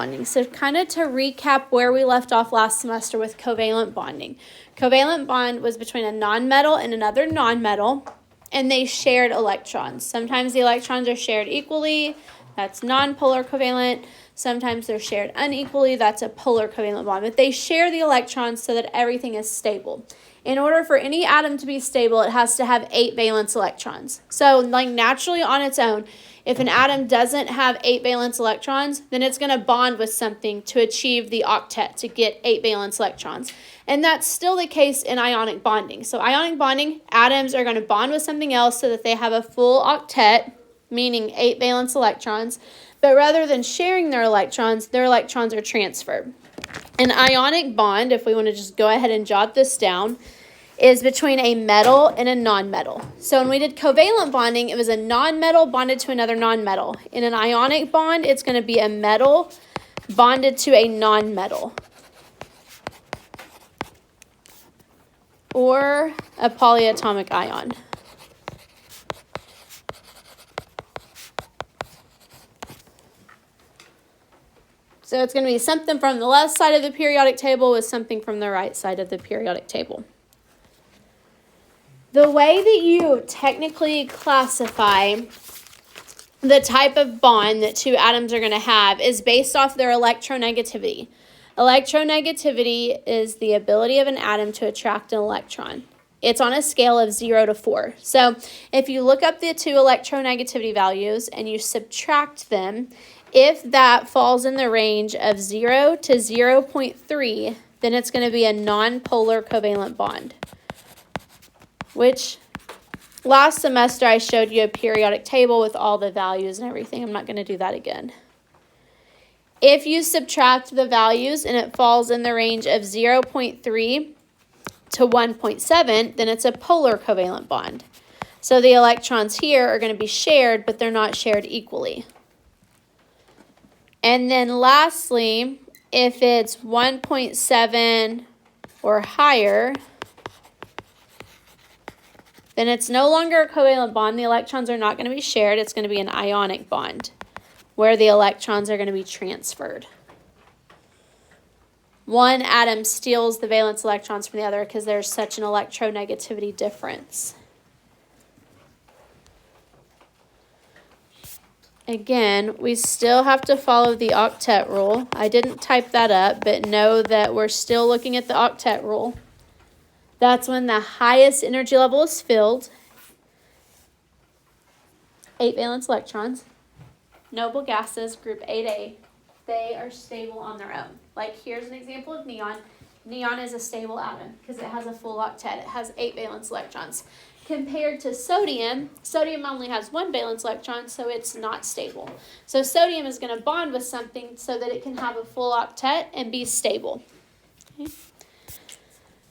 bonding. So kind of to recap where we left off last semester with covalent bonding. Covalent bond was between a nonmetal and another nonmetal, and they shared electrons. Sometimes the electrons are shared equally. That's nonpolar covalent. Sometimes they're shared unequally. That's a polar covalent bond. But they share the electrons so that everything is stable. In order for any atom to be stable, it has to have 8 valence electrons. So like naturally on its own, if an atom doesn't have 8 valence electrons, then it's going to bond with something to achieve the octet, to get 8 valence electrons. And that's still the case in ionic bonding. So ionic bonding, atoms are going to bond with something else so that they have a full octet, meaning 8 valence electrons. But rather than sharing their electrons are transferred. An ionic bond, if we want to just go ahead and jot this down, is between a metal and a nonmetal. So when we did covalent bonding, it was a nonmetal bonded to another nonmetal. In an ionic bond, it's going to be a metal bonded to a nonmetal, or a polyatomic ion. So it's going to be something from the left side of the periodic table with something from the right side of the periodic table. The way that you technically classify the type of bond that two atoms are going to have is based off their electronegativity. Electronegativity is the ability of an atom to attract an electron. It's on a scale of 0 to 4. So if you look up the two electronegativity values and you subtract them, if that falls in the range of 0 to 0.3, then it's going to be a nonpolar covalent bond, which last semester I showed you a periodic table with all the values and everything. I'm not going to do that again. If you subtract the values and it falls in the range of 0.3 to 1.7, then it's a polar covalent bond. So the electrons here are going to be shared, but they're not shared equally. And then lastly, if it's 1.7 or higher, then it's no longer a covalent bond. The electrons are not going to be shared. It's going to be an ionic bond where the electrons are going to be transferred. One atom steals the valence electrons from the other because there's such an electronegativity difference. Again, we still have to follow the octet rule. I didn't type that up, but know that we're still looking at the octet rule. That's when the highest energy level is filled. 8 valence electrons. Noble gases, group 8A, they are stable on their own. Like here's an example of neon. Neon is a stable atom because it has a full octet. It has 8 valence electrons. Compared to sodium, sodium only has 1 valence electron, so it's not stable. So sodium is going to bond with something so that it can have a full octet and be stable. Okay.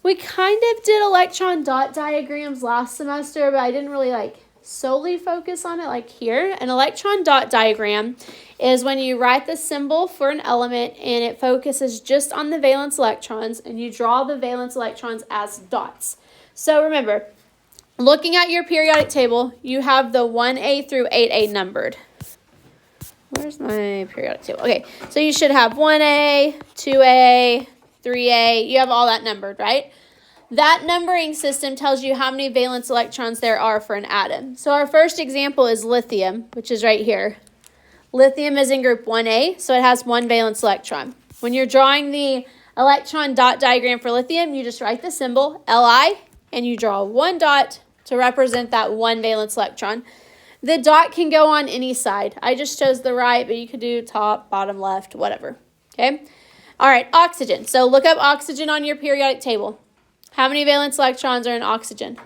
We kind of did electron dot diagrams last semester, but I didn't really solely focus on it like here. An electron dot diagram is when you write the symbol for an element and it focuses just on the valence electrons and you draw the valence electrons as dots. So remember, looking at your periodic table, you have the 1A through 8A numbered. Where's my periodic table? Okay, so you should have 1A, 2A, 3A. You have all that numbered, right? That numbering system tells you how many valence electrons there are for an atom. So our first example is lithium, which is right here. Lithium is in group 1A, so it has 1 valence electron. When you're drawing the electron dot diagram for lithium, you just write the symbol Li, and you draw 1 dot to represent that 1 valence electron. The dot can go on any side. I just chose the right, but you could do top, bottom, left, whatever. Okay? All right, oxygen. So look up oxygen on your periodic table. How many valence electrons are in oxygen?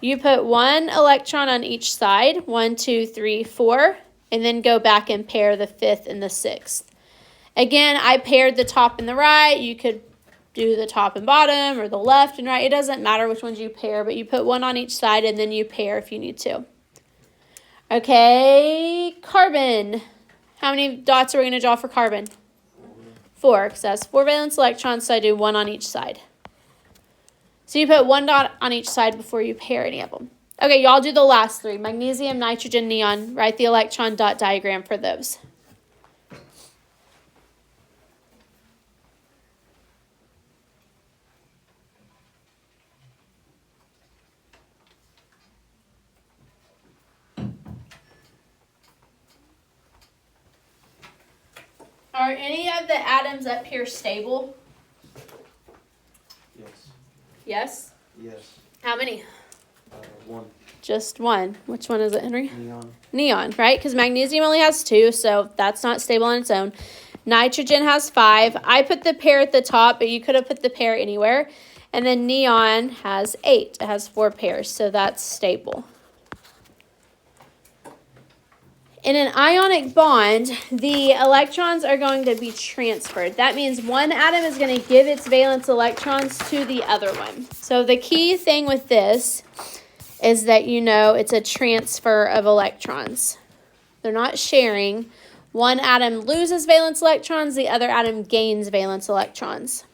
You put 1 electron on each side, 1, 2, 3, 4, and then go back and pair the 5th and the 6th. Again, I paired the top and the right. You could do the top and bottom or the left and right. It doesn't matter which ones you pair, but you put 1 on each side and then you pair if you need to. Okay, carbon. How many dots are we going to draw for carbon? 4, because that's 4 valence electrons, so I do 1 on each side. So you put 1 dot on each side before you pair any of them. Okay, y'all do the last 3. Magnesium, nitrogen, neon. Write the electron dot diagram for those. Are any of the atoms up here stable? Yes. Yes? Yes. How many? One. Just one. Which one is it, Henry? Neon. Neon, right? Because magnesium only has 2, so that's not stable on its own. Nitrogen has 5. I put the pair at the top, but you could have put the pair anywhere. And then neon has 8. It has 4 pairs, so that's stable. In an ionic bond, the electrons are going to be transferred. That means one atom is going to give its valence electrons to the other one. So the key thing with this is that you know it's a transfer of electrons. They're not sharing. One atom loses valence electrons, the other atom gains valence electrons.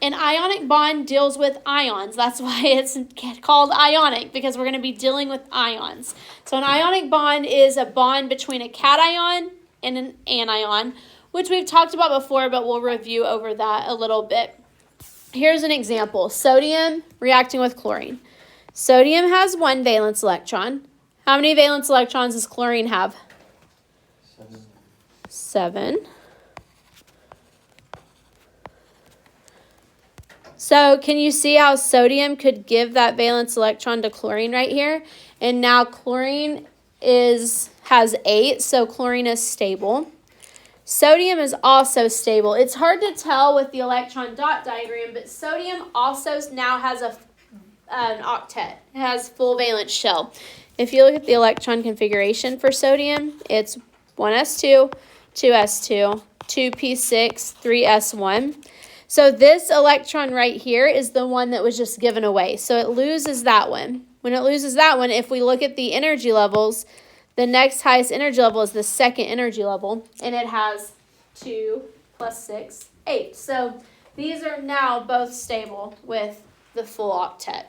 An ionic bond deals with ions. That's why it's called ionic, because we're going to be dealing with ions. So an ionic bond is a bond between a cation and an anion, which we've talked about before, but we'll review over that a little bit. Here's an example. Sodium reacting with chlorine. Sodium has 1 valence electron. How many valence electrons does chlorine have? 7. So can you see how sodium could give that valence electron to chlorine right here? And now chlorine has 8, so chlorine is stable. Sodium is also stable. It's hard to tell with the electron dot diagram, but sodium also now has an octet. It has full valence shell. If you look at the electron configuration for sodium, it's 1s2, 2s2, 2p6, 3s1. So this electron right here is the one that was just given away. So it loses that one. When it loses that one, if we look at the energy levels, the next highest energy level is the second energy level, and it has 2 plus 6, 8. So these are now both stable with the full octet.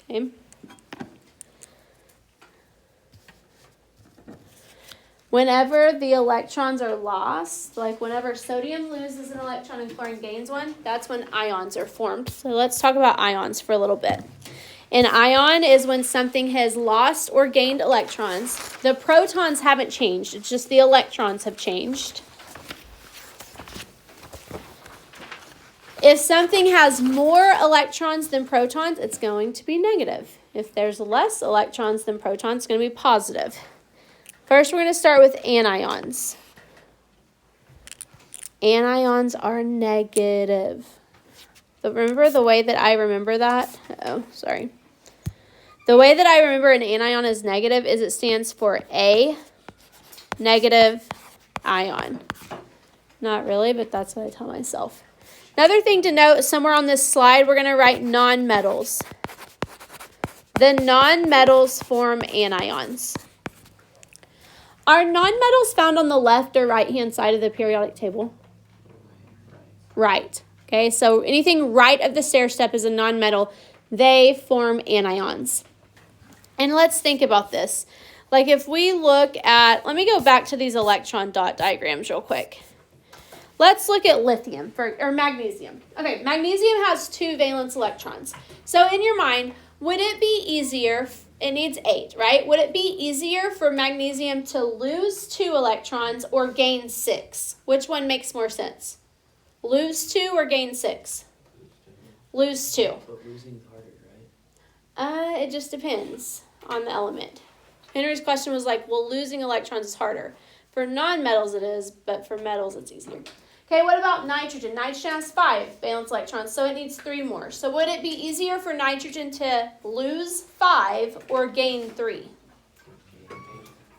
Okay. Whenever the electrons are lost, like whenever sodium loses an electron and chlorine gains one, that's when ions are formed. So let's talk about ions for a little bit. An ion is when something has lost or gained electrons. The protons haven't changed. It's just the electrons have changed. If something has more electrons than protons, it's going to be negative. If there's less electrons than protons, it's going to be positive. First, we're going to start with anions. Anions are negative. But remember the way that I remember that? The way that I remember an anion is negative is it stands for A, negative, ion. Not really, but that's what I tell myself. Another thing to note, somewhere on this slide, we're going to write nonmetals. The nonmetals form anions. Are nonmetals found on the left or right-hand side of the periodic table? Right. Okay, so anything right of the stair step is a nonmetal. They form anions. And let's think about this. Like if we look at, let me go back to these electron dot diagrams real quick. Let's look at lithium or magnesium. Okay, magnesium has 2 valence electrons. So in your mind, would it be easier, it needs 8, right? Would it be easier for magnesium to lose 2 electrons or gain 6? Which one makes more sense? Lose 2 or gain 6? Lose 2. But losing is harder, right? It just depends on the element. Henry's question was like, well, losing electrons is harder. For nonmetals it is, but for metals it's easier. Okay, what about nitrogen? Nitrogen has 5 valence electrons, so it needs 3 more. So would it be easier for nitrogen to lose 5 or gain 3?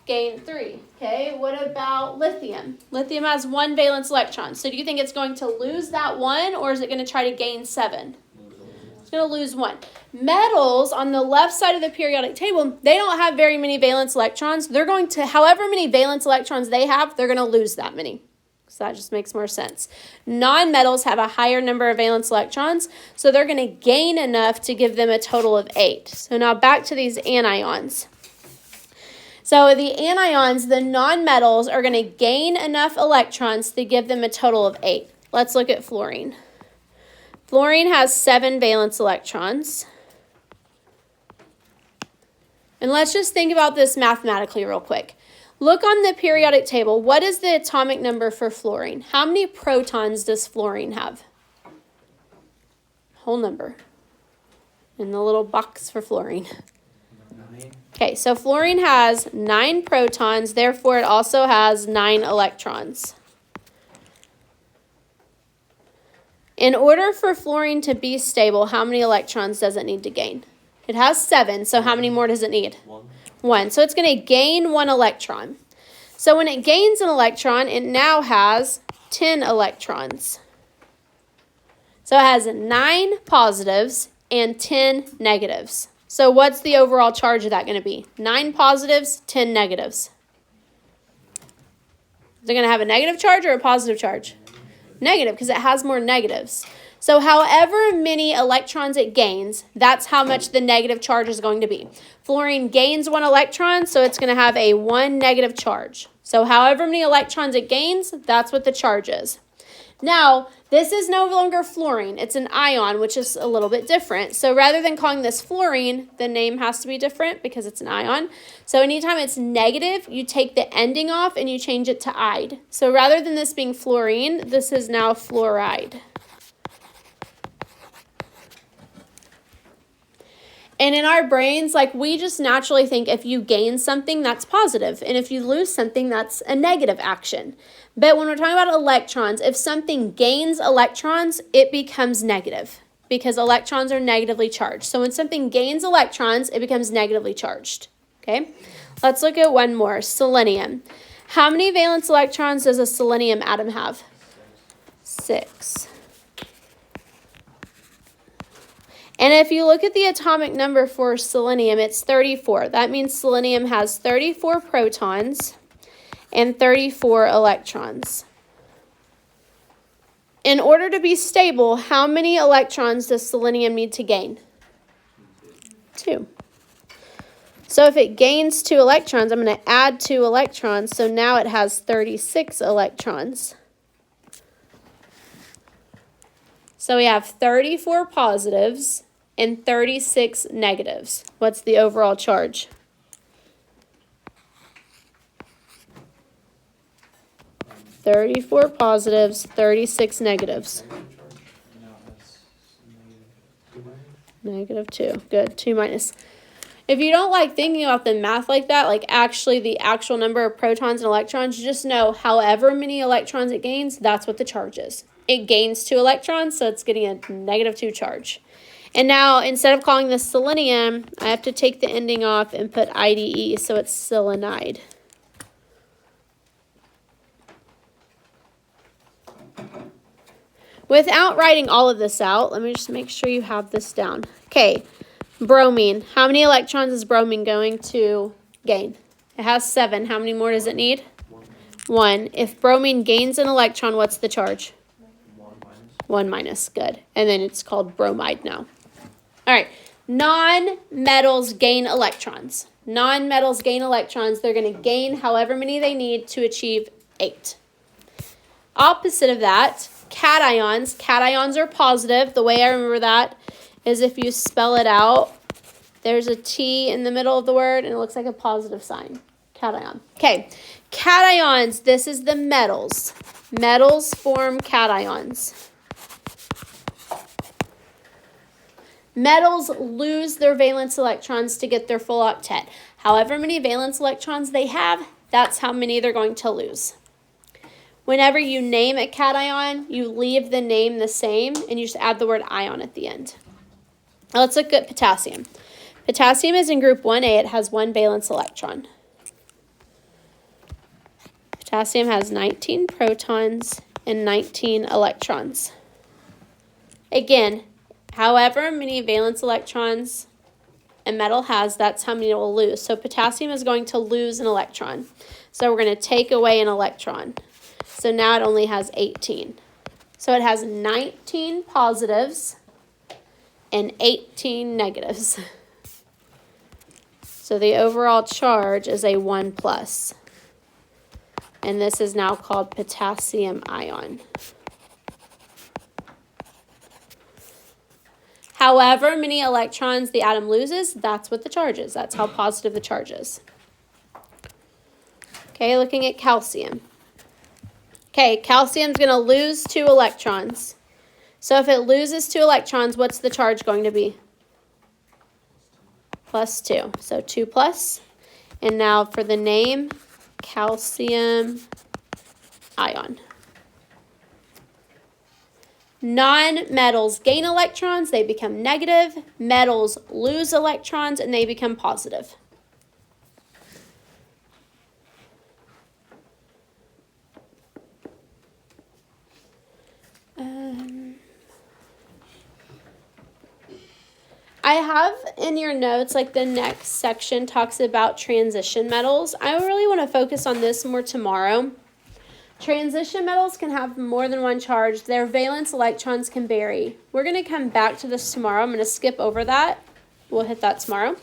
Gain 3. Okay, what about lithium? Lithium has 1 valence electron. So do you think it's going to lose that 1 or is it going to try to gain 7? It's going to lose 1. Metals on the left side of the periodic table, they don't have very many valence electrons. They're going to, however many valence electrons they have, they're going to lose that many. So that just makes more sense. Nonmetals have a higher number of valence electrons, so they're going to gain enough to give them a total of 8. So now back to these anions. So the anions, the nonmetals, are going to gain enough electrons to give them a total of 8. Let's look at fluorine. Fluorine has 7 valence electrons. And let's just think about this mathematically real quick. Look on the periodic table. What is the atomic number for fluorine? How many protons does fluorine have? Whole number. In the little box for fluorine. 9. Okay, so fluorine has 9 protons, therefore it also has 9 electrons. In order for fluorine to be stable, how many electrons does it need to gain? It has 7, so how many more does it need? 1. 1. So it's going to gain 1 electron. So when it gains an electron, it now has 10 electrons. So it has 9 positives and 10 negatives. So what's the overall charge of that going to be? 9 positives, 10 negatives. Is it going to have a negative charge or a positive charge? Negative, because it has more negatives. So however many electrons it gains, that's how much the negative charge is going to be. Fluorine gains 1 electron, so it's going to have a 1 negative charge. So however many electrons it gains, that's what the charge is. Now, this is no longer fluorine. It's an ion, which is a little bit different. So rather than calling this fluorine, the name has to be different because it's an ion. So anytime it's negative, you take the ending off and you change it to "ide." So rather than this being fluorine, this is now fluoride. And in our brains, like, we just naturally think if you gain something, that's positive. And if you lose something, that's a negative action. But when we're talking about electrons, if something gains electrons, it becomes negative because electrons are negatively charged. So when something gains electrons, it becomes negatively charged. Okay? Let's look at one more. Selenium. How many valence electrons does a selenium atom have? 6. And if you look at the atomic number for selenium, it's 34. That means selenium has 34 protons and 34 electrons. In order to be stable, how many electrons does selenium need to gain? 2. So if it gains 2 electrons, I'm going to add 2 electrons. So now it has 36 electrons. So we have 34 positives and 36 negatives. What's the overall charge? $34 positives, 36 negatives. -2. Good. 2 minus. If you don't like thinking about the math like that, like actually the actual number of protons and electrons, you just know however many electrons it gains, that's what the charge is. It gains 2 electrons, so it's getting a -2 charge. And now, instead of calling this selenium, I have to take the ending off and put IDE, so it's selenide. Without writing all of this out, let me just make sure you have this down. Okay, bromine. How many electrons is bromine going to gain? It has 7. How many more does it need? 1. If bromine gains an electron, what's the charge? 1 minus. Good. And then it's called bromide now. All right. Non-metals gain electrons. Non-metals gain electrons. They're going to gain however many they need to achieve 8. Opposite of that, cations. Cations are positive. The way I remember that is if you spell it out, there's a T in the middle of the word, and it looks like a positive sign. Cation. Okay. Cations, this is the metals. Metals form cations. Metals lose their valence electrons to get their full octet. However many valence electrons they have, that's how many they're going to lose. Whenever you name a cation, you leave the name the same, and you just add the word ion at the end. Now let's look at potassium. Potassium is in group 1A. It has 1 valence electron. Potassium has 19 protons and 19 electrons. Again, however many valence electrons a metal has, that's how many it will lose. So potassium is going to lose an electron. So we're going to take away an electron. So now it only has 18. So it has 19 positives and 18 negatives. So the overall charge is a 1 plus. And this is now called potassium ion. However many electrons the atom loses, that's what the charge is. That's how positive the charge is. Okay, looking at calcium. Okay, calcium's going to lose 2 electrons. So if it loses 2 electrons, what's the charge going to be? Plus 2. So 2 plus. And now for the name, calcium ion. Non-metals gain electrons, they become negative. Metals lose electrons, and they become positive. I have in your notes, like the next section talks about transition metals. I really want to focus on this more tomorrow. Transition metals can have more than one charge. Their valence electrons can vary. We're going to come back to this tomorrow. I'm going to skip over that. We'll hit that tomorrow.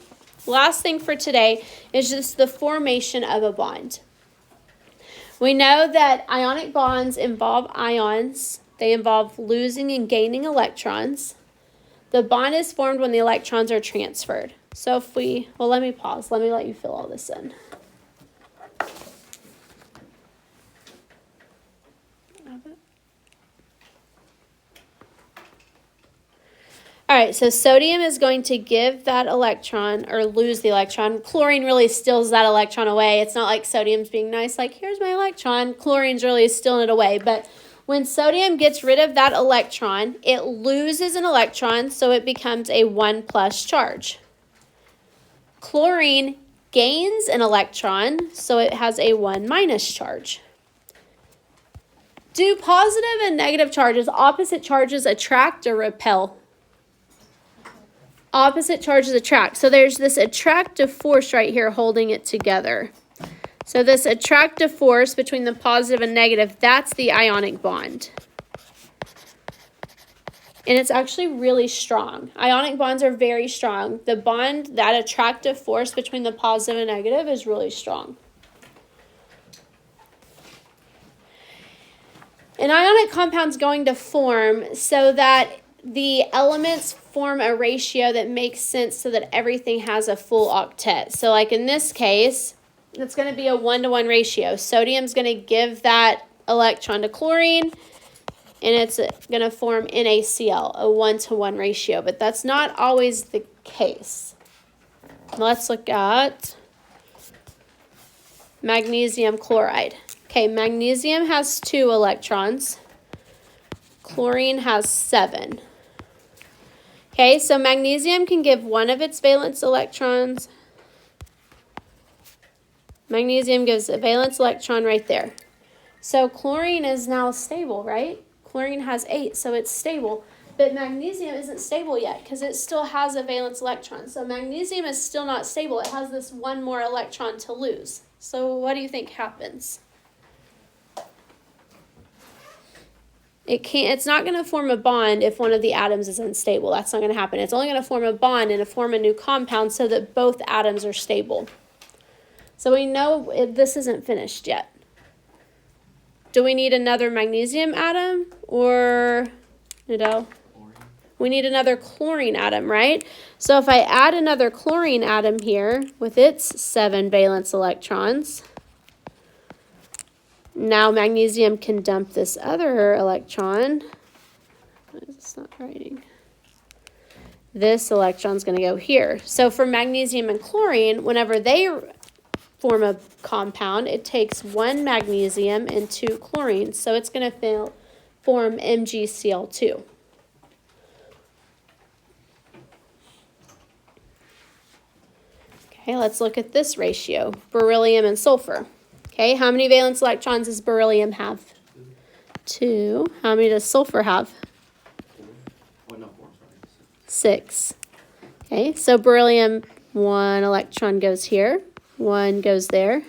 Last thing for today is just the formation of a bond. We know that ionic bonds involve ions. They involve losing and gaining electrons. The bond is formed when the electrons are transferred. So if we, well, let me pause. Let me let you fill all this in. All right, so sodium is going to give that electron or lose the electron. Chlorine really steals that electron away. It's not like sodium's being nice, like, here's my electron. Chlorine's really stealing it away. But when sodium gets rid of that electron, it loses an electron, so it becomes a 1 plus charge. Chlorine gains an electron, so it has a 1 minus charge. Do positive and negative charges, opposite charges, attract or repel? Opposite charges attract. So there's this attractive force right here holding it together. So this attractive force between the positive and negative, that's the ionic bond. And it's actually really strong. Ionic bonds are very strong. The bond, that attractive force between the positive and negative is really strong. An ionic compound's going to form so that the elements form a ratio that makes sense so that everything has a full octet. So like in this case, it's going to be a 1-to-1 ratio. Sodium's going to give that electron to chlorine, and it's going to form NaCl, a 1-to-1 ratio. But that's not always the case. Let's look at magnesium chloride. Okay, magnesium has 2 electrons. Chlorine has 7. Okay, so magnesium can give one of its valence electrons. Magnesium gives a valence electron right there. So chlorine is now stable, right? Chlorine has 8, so it's stable. But magnesium isn't stable yet because it still has a valence electron. So magnesium is still not stable. It has this 1 more electron to lose. So what do you think happens? It's not going to form a bond if one of the atoms is unstable. That's not going to happen. It's only going to form a bond and form a new compound so that both atoms are stable. So we know this isn't finished yet. Do we need another magnesium atom or, we need another chlorine atom, right? So if I add another chlorine atom here with its 7 valence electrons, now magnesium can dump this other electron. Why is this not writing? This electron's going to go here. So for magnesium and chlorine, whenever they form a compound, it takes 1 magnesium and 2 chlorine. So it's going to form MgCl2. Okay, let's look at this ratio, beryllium and sulfur. Okay, how many valence electrons does beryllium have? 2. How many does sulfur have? 6. Okay, so beryllium, 1 electron goes here, 1 goes there,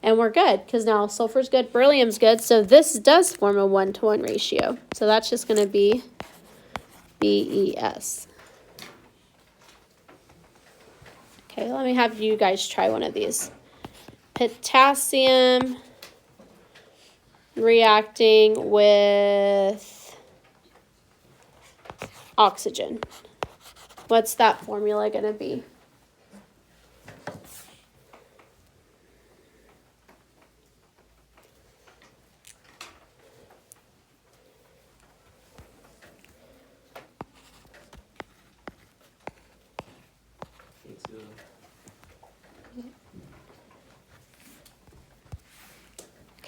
and we're good because now sulfur's good, beryllium's good, so this does form a 1-to-1 ratio. So that's just going to be BES. Okay, let me have you guys try one of these. Potassium reacting with oxygen. What's that formula going to be?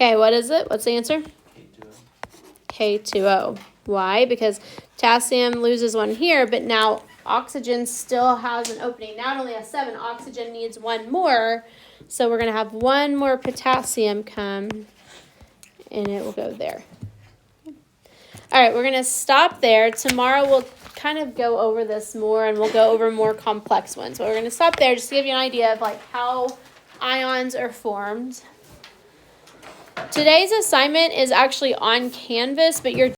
Okay, what is it? What's the answer? K2O. Why? Because potassium loses one here, but now oxygen still has an opening. Now it only has 7. Oxygen needs one more. So we're going to have one more potassium come, and it will go there. All right, we're going to stop there. Tomorrow we'll kind of go over this more, and we'll go over more complex ones. But we're going to stop there just to give you an idea of like how ions are formed. Today's assignment is actually on Canvas, but you're